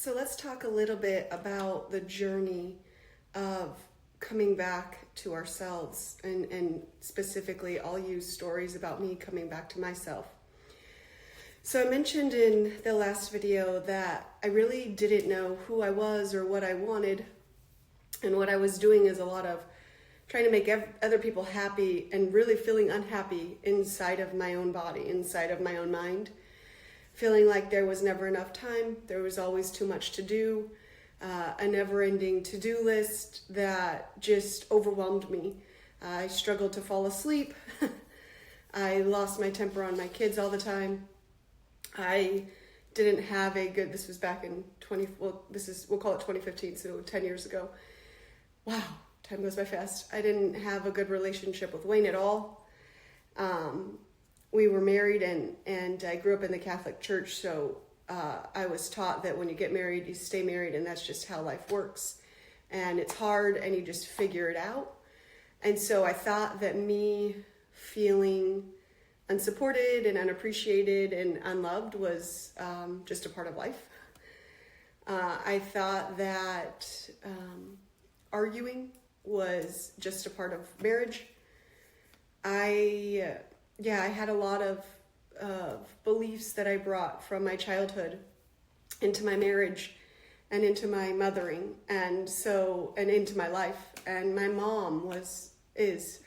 So let's talk a little bit about the journey of coming back to ourselves, and specifically I'll use stories about me coming back to myself. So I mentioned in the last video that I really didn't know who I was or what I wanted, and what I was doing is a lot of trying to make other people happy and really feeling unhappy inside of my own body, inside of my own mind. Feeling like there was never enough time, there was always too much to do, a never-ending to-do list that just overwhelmed me. I struggled to fall asleep. I lost my temper on my kids all the time. I didn't have a good, this was back in we'll call it 2015, so 10 years ago. Wow, time goes by fast. I didn't have a good relationship with Wayne at all. We were married and I grew up in the Catholic Church, so I was taught that when you get married, you stay married, and that's just how life works. And it's hard, and you just figure it out. And so I thought that me feeling unsupported and unappreciated and unloved was just a part of life. I thought that arguing was just a part of marriage. I had a lot of beliefs that I brought from my childhood into my marriage and into my mothering, and into my life. And my mom is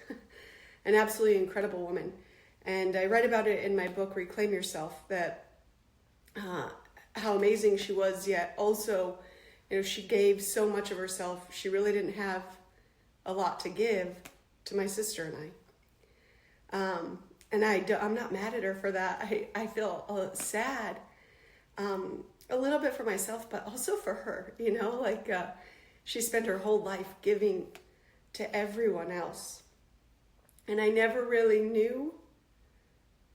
an absolutely incredible woman. And I write about it in my book, Reclaim Yourself, that how amazing she was, yet also, she gave so much of herself. She really didn't have a lot to give to my sister and I. And I'm not mad at her for that. I feel sad, a little bit for myself, but also for her, she spent her whole life giving to everyone else. And I never really knew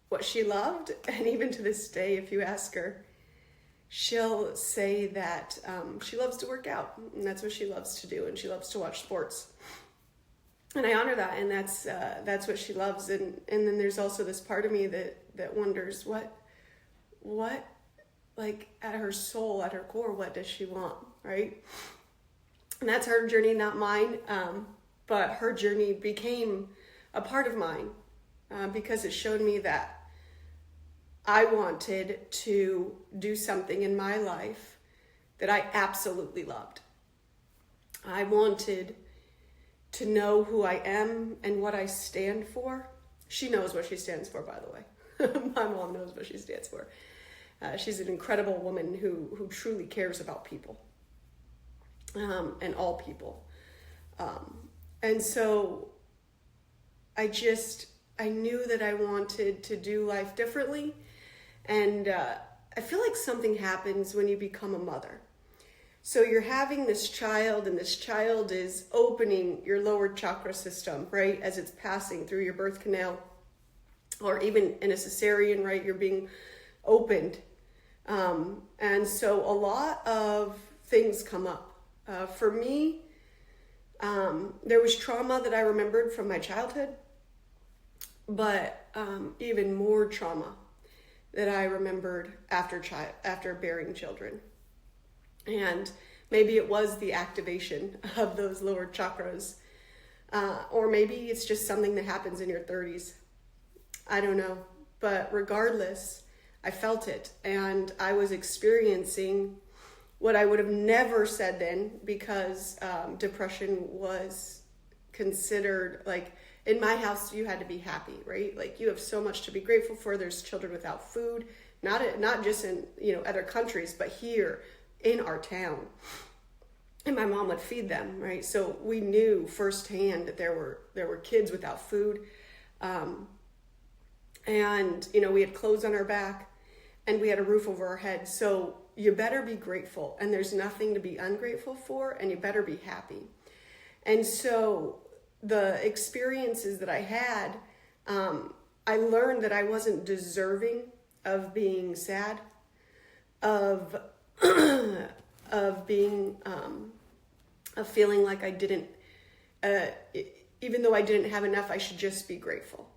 what she loved. And even to this day, if you ask her, she'll say that she loves to work out, and that's what she loves to do, and she loves to watch sports. And I honor that, and that's what she loves. And then there's also this part of me that wonders what, like at her soul, at her core, what does she want, right? And that's her journey, not mine. But her journey became a part of mine because it showed me that I wanted to do something in my life that I absolutely loved. I wanted to know who I am and what I stand for. She knows what she stands for, by the way. My mom knows what she stands for. She's an incredible woman who truly cares about people, and all people. And so I knew that I wanted to do life differently. And I feel like something happens when you become a mother. So you're having this child, and this child is opening your lower chakra system, right? As it's passing through your birth canal, or even in a cesarean, right? You're being opened. And so a lot of things come up. For me, there was trauma that I remembered from my childhood, but even more trauma that I remembered after bearing children. And maybe it was the activation of those lower chakras, or maybe it's just something that happens in your 30s. I don't know, but regardless, I felt it, and I was experiencing what I would have never said then, because depression was considered, like, in my house, you had to be happy, right? Like, you have so much to be grateful for. There's children without food, not just in other countries, but here in our town. And my mom would feed them, right? So we knew firsthand that there were kids without food, and we had clothes on our back, and we had a roof over our head. So you better be grateful, and there's nothing to be ungrateful for, and you better be happy. And so the experiences that I had, I learned that I wasn't deserving of being sad, of being, of feeling like I didn't, even though I didn't have enough, I should just be grateful.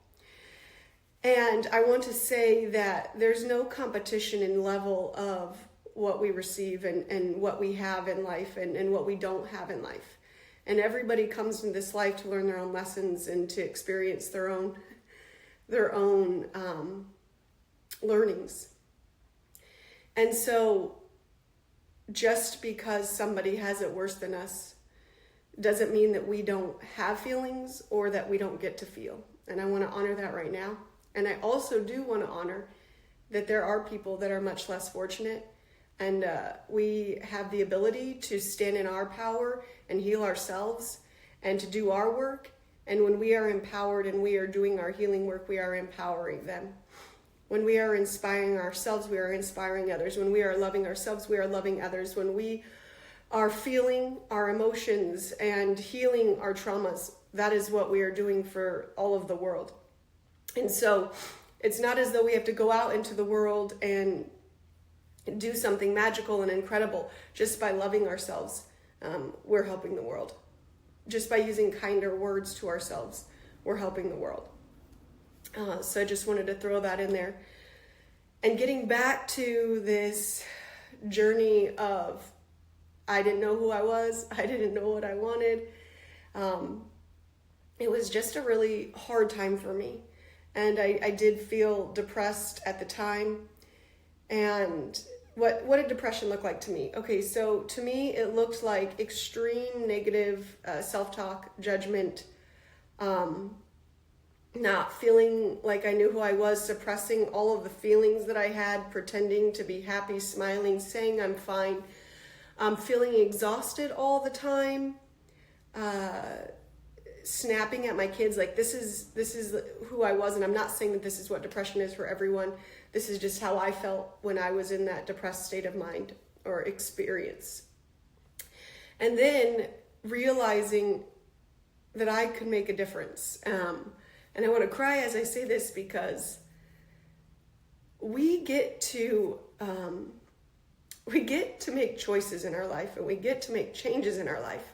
And I want to say that there's no competition in level of what we receive and what we have in life and what we don't have in life. And everybody comes into this life to learn their own lessons and to experience their own learnings. And so just because somebody has it worse than us doesn't mean that we don't have feelings or that we don't get to feel. And I want to honor that right now. And I also do want to honor that there are people that are much less fortunate, and we have the ability to stand in our power and heal ourselves and to do our work. And when we are empowered and we are doing our healing work, we are empowering them. When we are inspiring ourselves, we are inspiring others. When we are loving ourselves, we are loving others. When we are feeling our emotions and healing our traumas, that is what we are doing for all of the world. And so it's not as though we have to go out into the world and do something magical and incredible just by loving ourselves. We're helping the world. Just by using kinder words to ourselves, we're helping the world. So I just wanted to throw that in there. And getting back to this journey of, I didn't know who I was. I didn't know what I wanted. It was just a really hard time for me. And I did feel depressed at the time. And what did depression look like to me? Okay, so to me, it looked like extreme negative self-talk, judgment, not feeling like I knew who I was, suppressing all of the feelings that I had, pretending to be happy, smiling, saying I'm fine, feeling exhausted all the time, snapping at my kids like this is who I was. And I'm not saying that this is what depression is for everyone. This is just how I felt when I was in that depressed state of mind or experience. And then realizing that I could make a difference. And I want to cry as I say this because we get to make choices in our life, and we get to make changes in our life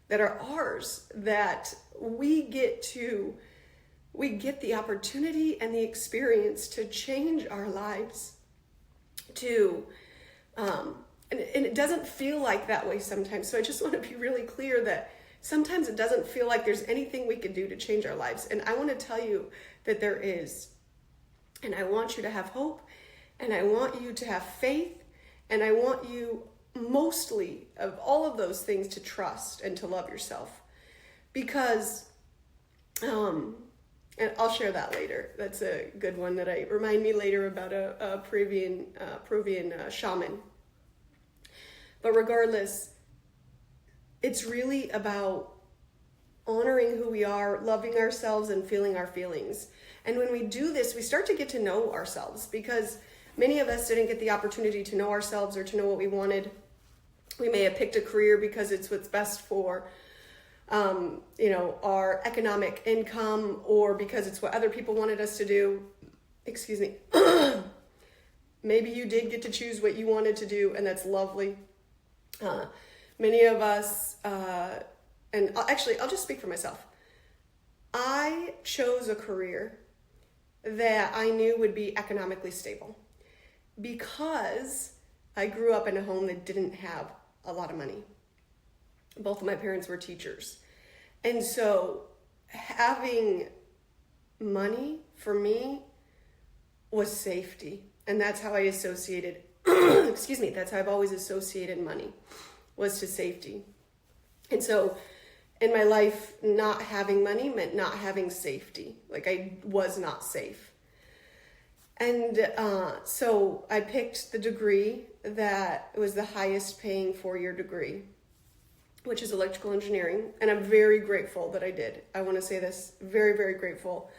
that are ours, that we get the opportunity and the experience to change our lives, and it doesn't feel like that way sometimes. So I just want to be really clear that sometimes it doesn't feel like there's anything we can do to change our lives. And I want to tell you that there is. And I want you to have hope, and I want you to have faith, and I want you mostly of all of those things to trust and to love yourself. Because, and I'll share that later. That's a good one that remind me later about a Peruvian shaman. But regardless, it's really about honoring who we are, loving ourselves, and feeling our feelings. And when we do this, we start to get to know ourselves, because many of us didn't get the opportunity to know ourselves or to know what we wanted. We may have picked a career because it's what's best for, our economic income, or because it's what other people wanted us to do. Excuse me. Maybe you did get to choose what you wanted to do, and that's lovely. Many of us, and I'll just speak for myself. I chose a career that I knew would be economically stable because I grew up in a home that didn't have a lot of money. Both of my parents were teachers. And so having money for me was safety. And that's how I associated, that's how I've always associated money, was to safety. And so in my life, not having money meant not having safety. Like I was not safe. And so I picked the degree that was the highest paying 4-year degree, which is electrical engineering. And I'm very grateful that I did. I want to say this, very, very grateful.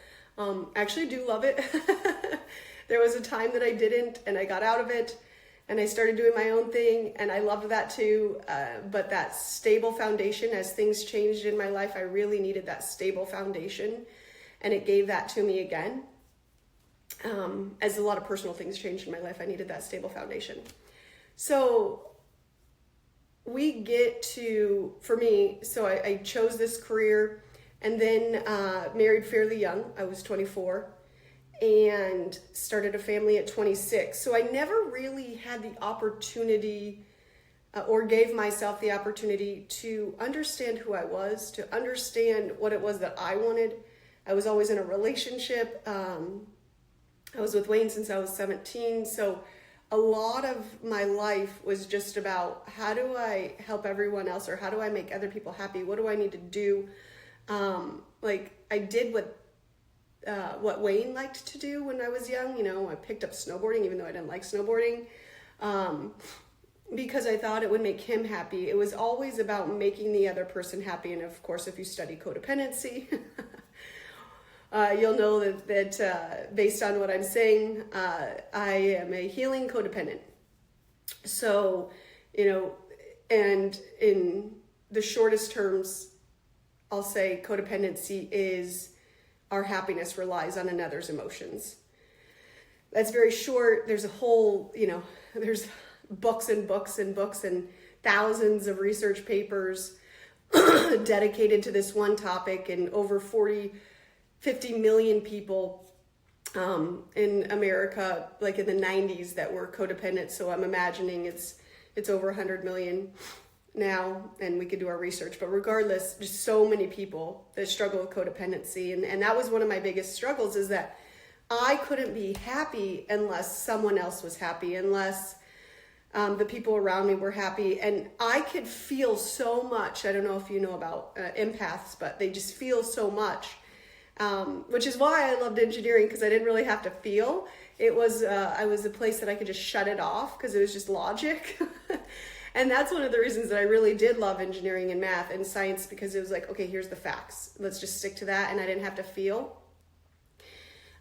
Actually do love it. There was a time that I didn't, and I got out of it, and I started doing my own thing, and I loved that too. But that stable foundation, as things changed in my life, I really needed that stable foundation, and it gave that to me again. As a lot of personal things changed in my life, I needed that stable foundation. So we get to, for me, so I chose this career, and then married fairly young. I was 24. and started a family at 26. So I never really had the opportunity or gave myself the opportunity to understand who I was, to understand what it was that I wanted. I was always in a relationship. I was with Wayne since I was 17. So a lot of my life was just about how do I help everyone else, or how do I make other people happy? What do I need to do? Like I did what Wayne liked to do when I was young. You know, I picked up snowboarding, even though I didn't like snowboarding, because I thought it would make him happy. It was always about making the other person happy. And of course, if you study codependency, you'll know that based on what I'm saying, I am a healing codependent. So, you know, and in the shortest terms, I'll say codependency is our happiness relies on another's emotions. That's very short. There's a whole, you know, there's books and books and books and thousands of research papers dedicated to this one topic, and over 50 million people in America, like in the 90s, that were codependent. So I'm imagining it's over 100 million now, and we could do our research. But regardless, just so many people that struggle with codependency. And that was one of my biggest struggles, is that I couldn't be happy unless someone else was happy, unless the people around me were happy. And I could feel so much. I don't know if you know about empaths, but they just feel so much. Which is why I loved engineering, because I didn't really have to feel. It was, I was a place that I could just shut it off because it was just logic. And that's one of the reasons that I really did love engineering and math and science, because it was like, okay, here's the facts. Let's just stick to that. And I didn't have to feel.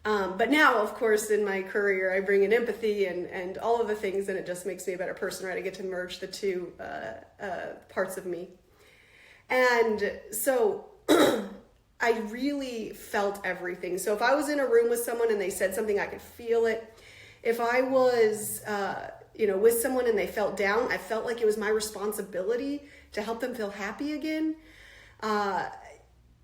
But now, of course, in my career, I bring in empathy and all of the things, and it just makes me a better person, right? I get to merge the two parts of me. And so I really felt everything. So if I was in a room with someone and they said something, I could feel it. If I was, with someone and they felt down, I felt like it was my responsibility to help them feel happy again.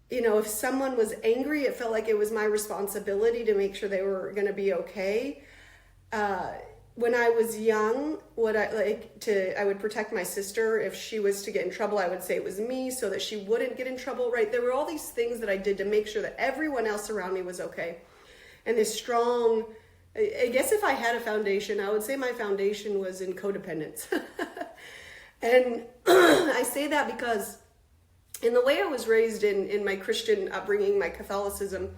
If someone was angry, it felt like it was my responsibility to make sure they were going to be okay. When I was young, I would protect my sister. If she was to get in trouble, I would say it was me so that she wouldn't get in trouble, right? There were all these things that I did to make sure that everyone else around me was okay. And this strong, I guess if I had a foundation, I would say my foundation was in codependence. And I say that because in the way I was raised in my Christian upbringing, my Catholicism,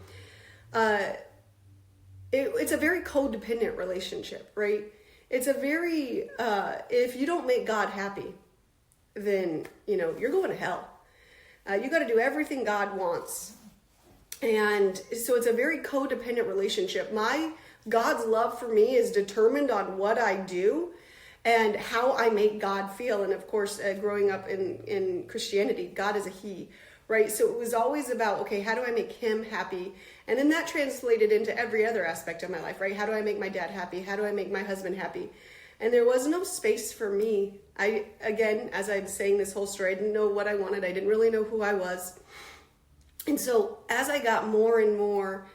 it's a very codependent relationship, right? It's a very, if you don't make God happy, then, you're going to hell. You got to do everything God wants. And so it's a very codependent relationship. God's love for me is determined on what I do and how I make God feel. And of course, growing up in Christianity, God is a he, right? So it was always about, okay, how do I make him happy? And then that translated into every other aspect of my life, right? How do I make my dad happy? How do I make my husband happy? And there was no space for me. Again, as I'm saying this whole story, I didn't know what I wanted. I didn't really know who I was. And so as I got more and more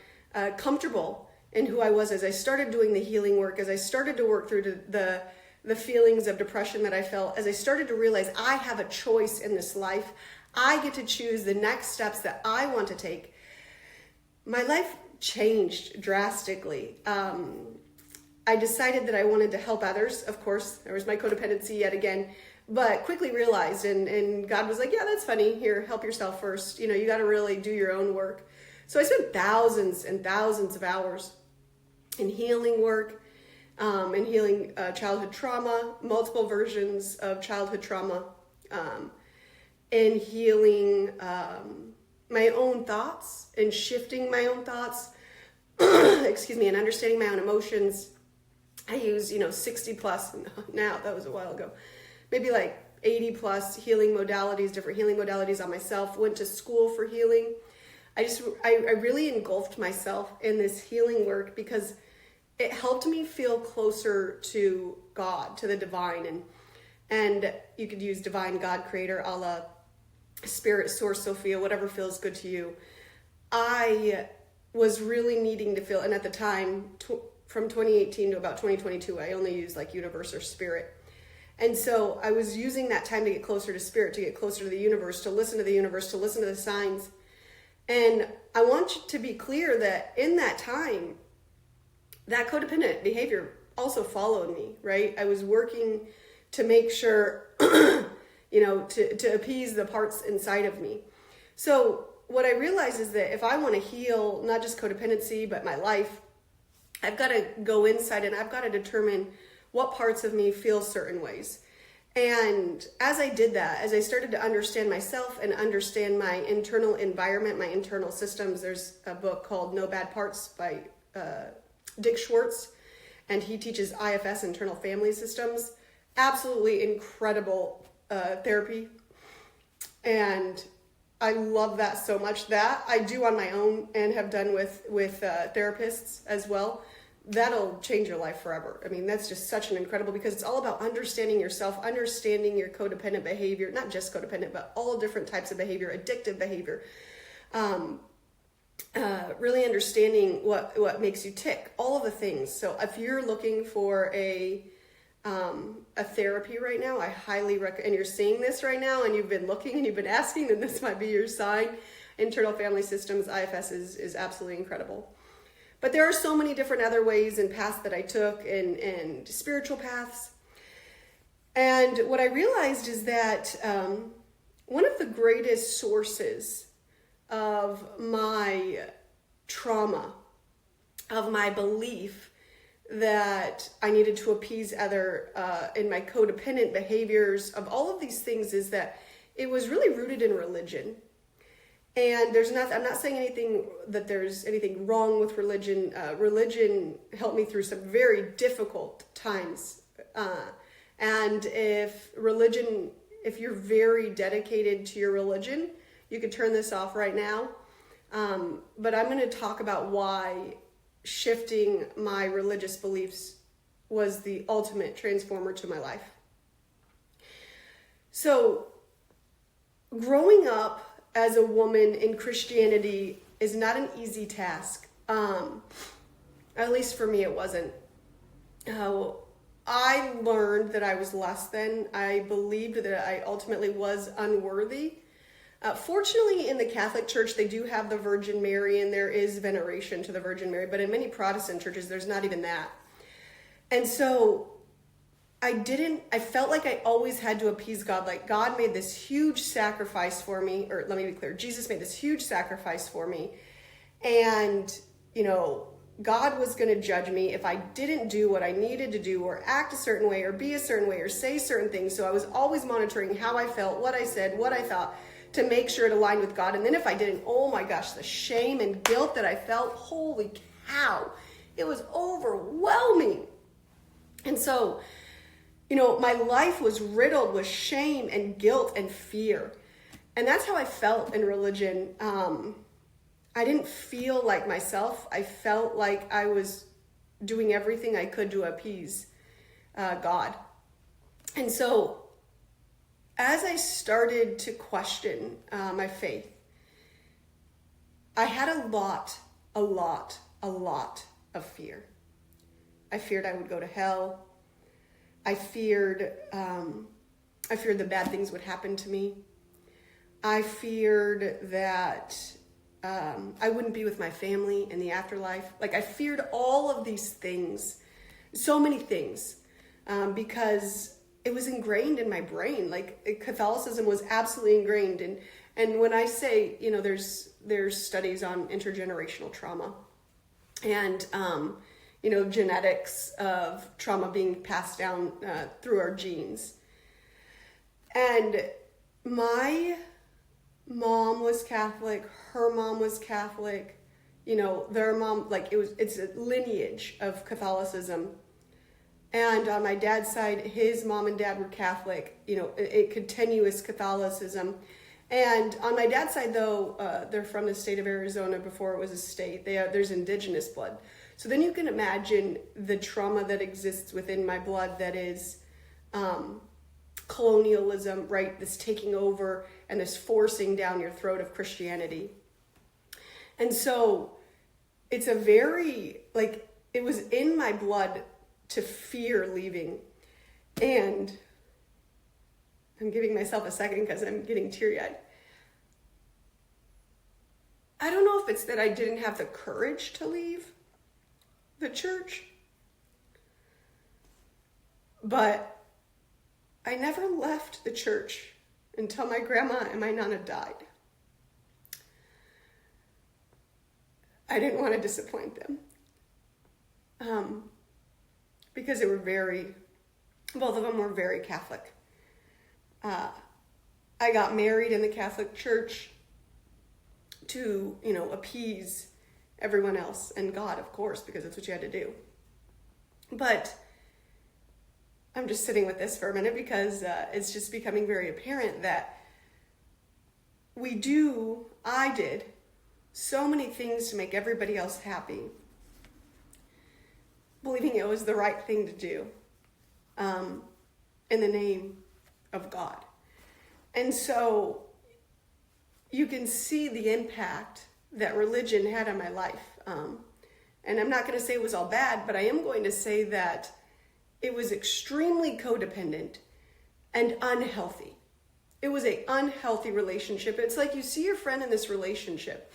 comfortable in who I was, as I started doing the healing work, as I started to work through the feelings of depression that I felt, as I started to realize I have a choice in this life, I get to choose the next steps that I want to take, my life changed drastically. I decided that I wanted to help others. Of course, there was my codependency yet again, but quickly realized, and God was like, yeah, that's funny. Here, help yourself first. You got to really do your own work. So I spent thousands and thousands of hours in healing work, in healing childhood trauma, multiple versions of childhood trauma, in healing my own thoughts and shifting my own thoughts, and understanding my own emotions. I use, 60 plus now, that was a while ago, maybe like 80 plus healing modalities, different healing modalities on myself, went to school for healing. I really engulfed myself in this healing work because it helped me feel closer to God, to the divine. And you could use divine, God, creator, Allah, spirit, source, Sophia, whatever feels good to you. I was really needing to feel, and at the time, from 2018 to about 2022, I only used like universe or spirit. And so I was using that time to get closer to spirit, to get closer to the universe, to listen to the universe, to listen to the signs. And I want you to be clear that in that time, that codependent behavior also followed me, right? I was working to make sure, to appease the parts inside of me. So what I realized is that if I want to heal, not just codependency, but my life, I've got to go inside and I've got to determine what parts of me feel certain ways. And as I did that, as I started to understand myself and understand my internal environment, my internal systems, there's a book called No Bad Parts by Dick Schwartz, and he teaches IFS, internal family systems. Absolutely incredible therapy. And I love that so much. That I do on my own and have done with therapists as well. That'll change your life forever. I mean, that's just such an incredible, because it's all about understanding yourself, understanding your codependent behavior, not just codependent, but all different types of behavior, addictive behavior. Really understanding what makes you tick, all of the things. So if you're looking for a therapy right now, I highly recommend, and you're seeing this right now and you've been looking and you've been asking, then this might be your sign. Internal family systems, IFS is absolutely incredible. But there are so many different other ways and paths that I took, and spiritual paths. And what I realized is that one of the greatest sources of my trauma, of my belief that I needed to appease other in my codependent behaviors, of all of these things, is that it was really rooted in religion. And I'm not saying there's anything wrong with religion. Religion helped me through some very difficult times. And if you're very dedicated to your religion, you could turn this off right now. But I'm going to talk about why shifting my religious beliefs was the ultimate transformer to my life. So, growing up as a woman in Christianity is not an easy task. At least for me, it wasn't. I learned that I was less than. I believed that I ultimately was unworthy. Fortunately, in the Catholic Church, they do have the Virgin Mary, and there is veneration to the Virgin Mary. But in many Protestant churches, there's not even that. And so I felt like I always had to appease God. Like, God made this huge sacrifice for me, or let me be clear, Jesus made this huge sacrifice for me. And, God was going to judge me if I didn't do what I needed to do, or act a certain way, or be a certain way, or say certain things. So I was always monitoring how I felt, what I said, what I thought, to make sure it aligned with God. And then if I didn't, oh my gosh, the shame and guilt that I felt, holy cow, it was overwhelming. And so, my life was riddled with shame and guilt and fear. And that's how I felt in religion. I didn't feel like myself. I felt like I was doing everything I could to appease God. And so as I started to question my faith, I had a lot of fear. I feared I would go to hell. I feared the bad things would happen to me. I feared that I wouldn't be with my family in the afterlife. Like, I feared all of these things, so many things, because it was ingrained in my brain. Like, Catholicism was absolutely ingrained. And when I say, there's studies on intergenerational trauma and, genetics of trauma being passed down through our genes. And my mom was Catholic, her mom was Catholic, their mom, it's a lineage of Catholicism. And on my dad's side, his mom and dad were Catholic, a continuous Catholicism. And on my dad's side, though, they're from the state of Arizona before it was a state. There's indigenous blood. So then you can imagine the trauma that exists within my blood that is colonialism, right? This taking over and this forcing down your throat of Christianity. And so it's a very, like, it was in my blood to fear leaving. And I'm giving myself a second because I'm getting teary-eyed. I don't know if it's that I didn't have the courage to leave the church, but I never left the church until my grandma and my nana died. I didn't want to disappoint them. Because they were both of them were very Catholic. I got married in the Catholic Church to, appease everyone else and God, of course, because that's what you had to do. But I'm just sitting with this for a minute because it's just becoming very apparent that I did so many things to make everybody else happy, believing it was the right thing to do in the name of God. And so you can see the impact that religion had on my life. And I'm not going to say it was all bad, but I am going to say that it was extremely codependent and unhealthy. It was an unhealthy relationship. It's like you see your friend in this relationship,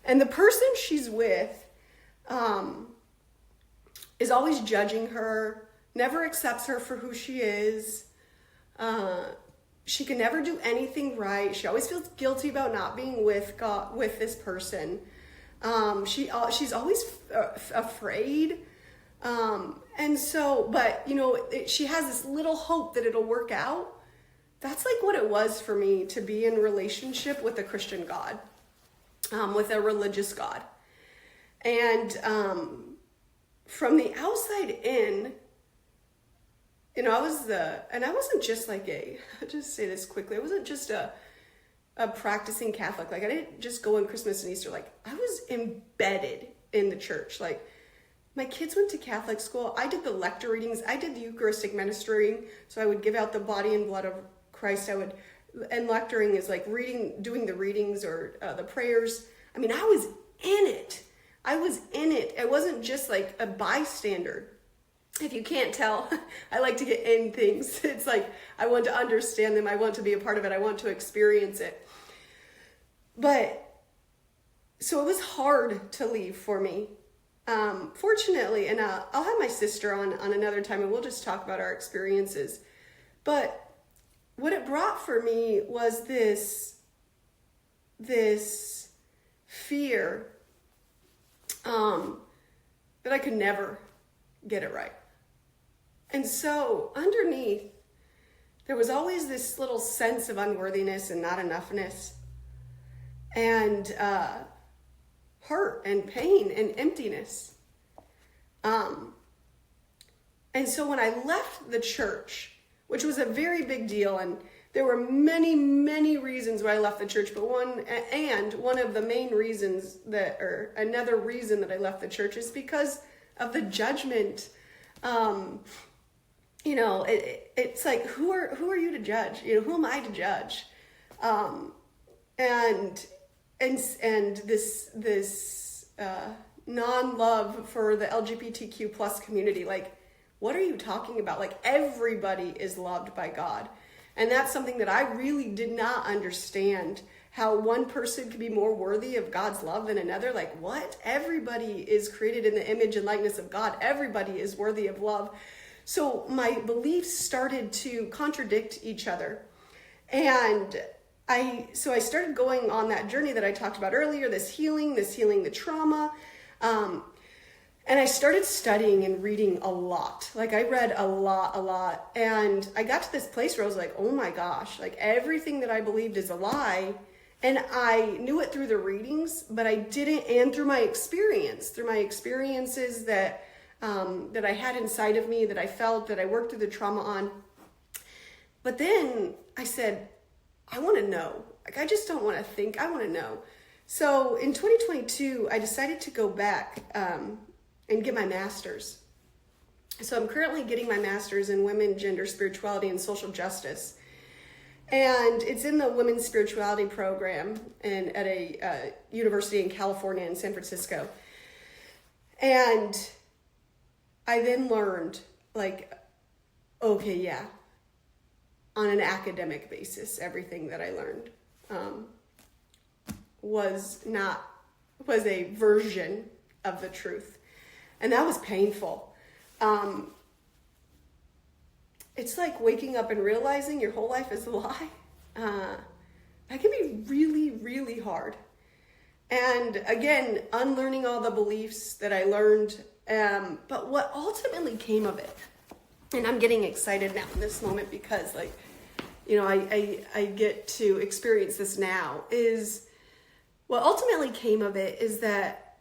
and the person she's with is always judging her, never accepts her for who she is. She can never do anything right. She always feels guilty about not being with God, with this person. She's always afraid. And so, but she has this little hope that it'll work out. That's like what it was for me to be in relationship with a Christian God, with a religious God. And from the outside in, and I wasn't just like I'll just say this quickly, I wasn't just a practicing Catholic. Like, I didn't just go on Christmas and Easter. Like, I was embedded in the church. Like, my kids went to Catholic school. I did the lector readings. I did the Eucharistic ministering. So I would give out the body and blood of Christ. And lecturing is like doing the readings or the prayers. I mean, I was in it. It wasn't just like a bystander. If you can't tell, I like to get in things. It's like, I want to understand them. I want to be a part of it. I want to experience it. But, so it was hard to leave for me. Fortunately, and I'll have my sister on another time and we'll just talk about our experiences. But what it brought for me was this fear that I could never get it right. And so underneath, there was always this little sense of unworthiness and not enoughness, and hurt and pain and emptiness. And so when I left the church, which was a very big deal, and there were many, many reasons why I left the church, but one of the main reasons another reason that I left the church is because of the judgment. It's like, who are you to judge? Who am I to judge? And this non-love for the LGBTQ plus community. Like, what are you talking about? Like, everybody is loved by God. And that's something that I really did not understand, how one person could be more worthy of God's love than another. Like, what? Everybody is created in the image and likeness of God. Everybody is worthy of love. So my beliefs started to contradict each other. And I started going on that journey that I talked about earlier, this healing the trauma. And I started studying and reading a lot. Like, I read a lot. And I got to this place where I was like, oh my gosh, like, everything that I believed is a lie. And I knew it through the readings, but I didn't, and through my experiences that I had inside of me, that I felt, that I worked through the trauma on. But then I said, I want to know. Like, I just don't want to think, I want to know. So in 2022, I decided to go back and get my master's. So I'm currently getting my master's in women, gender, spirituality, and social justice. And it's in the women's spirituality program at a university in California in San Francisco. And I then learned, like, okay, yeah, on an academic basis, everything that I learned was a version of the truth. And that was painful. It's like waking up and realizing your whole life is a lie. That can be really, really hard. And again, unlearning all the beliefs that I learned. But what ultimately came of it, and I'm getting excited now in this moment because, like, you know, I get to experience this now, is what ultimately came of it is that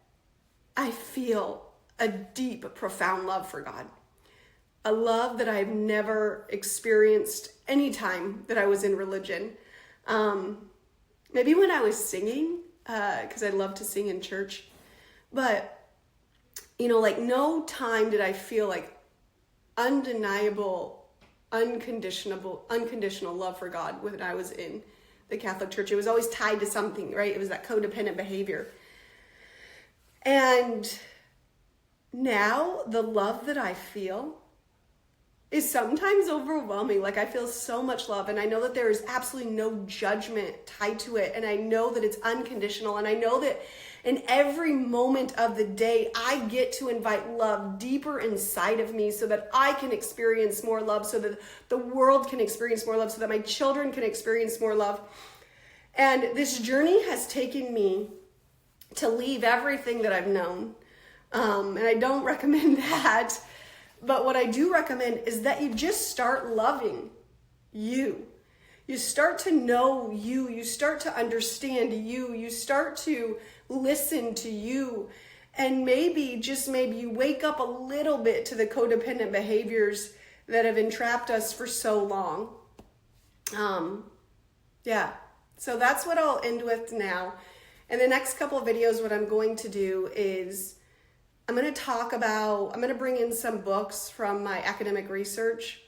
I feel a deep, profound love for God. A love that I've never experienced any time that I was in religion. Maybe when I was singing, because I love to sing in church. But, you know, like, no time did I feel like undeniable, unconditional love for God when I was in the Catholic Church. It was always tied to something, right? It was that codependent behavior. And now the love that I feel is sometimes overwhelming. Like, I feel so much love, and I know that there is absolutely no judgment tied to it, and I know that it's unconditional, and I know that in every moment of the day, I get to invite love deeper inside of me so that I can experience more love, so that the world can experience more love, so that my children can experience more love. And this journey has taken me to leave everything that I've known, and I don't recommend that. But what I do recommend is that you just start loving you. You start to know you. You start to understand you. You start to listen to you. And maybe, just maybe, you wake up a little bit to the codependent behaviors that have entrapped us for so long. Yeah. So that's what I'll end with now. In the next couple of videos, what I'm going to do is I'm going to bring in some books from my academic research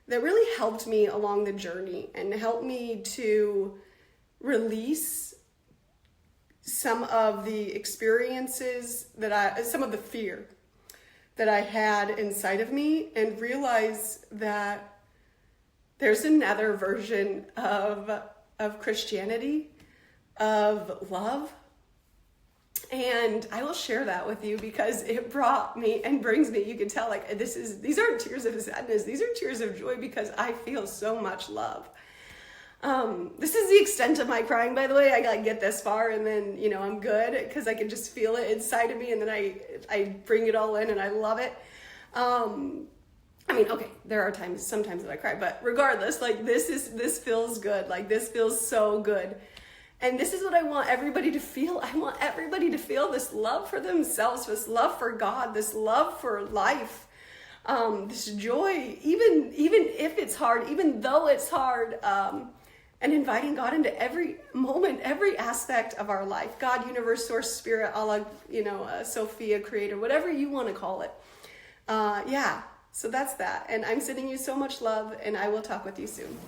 that really helped me along the journey and helped me to release some of the experiences some of the fear that I had inside of me, and realize that there's another version of Christianity, of love. And I will share that with you because it brought me and brings me, you can tell, like, these aren't tears of sadness. These are tears of joy because I feel so much love. This is the extent of my crying, by the way. I get this far and then, you know, I'm good because I can just feel it inside of me, and then I bring it all in and I love it. I mean, okay, there are sometimes that I cry, but regardless, like, this feels good. Like, this feels so good. And this is what I want everybody to feel. I want everybody to feel this love for themselves, this love for God, this love for life, this joy, even if it's hard, even though it's hard, and inviting God into every moment, every aspect of our life. God, universe, source, spirit, Allah, Sophia, creator, whatever you want to call it. Yeah, so that's that. And I'm sending you so much love, and I will talk with you soon.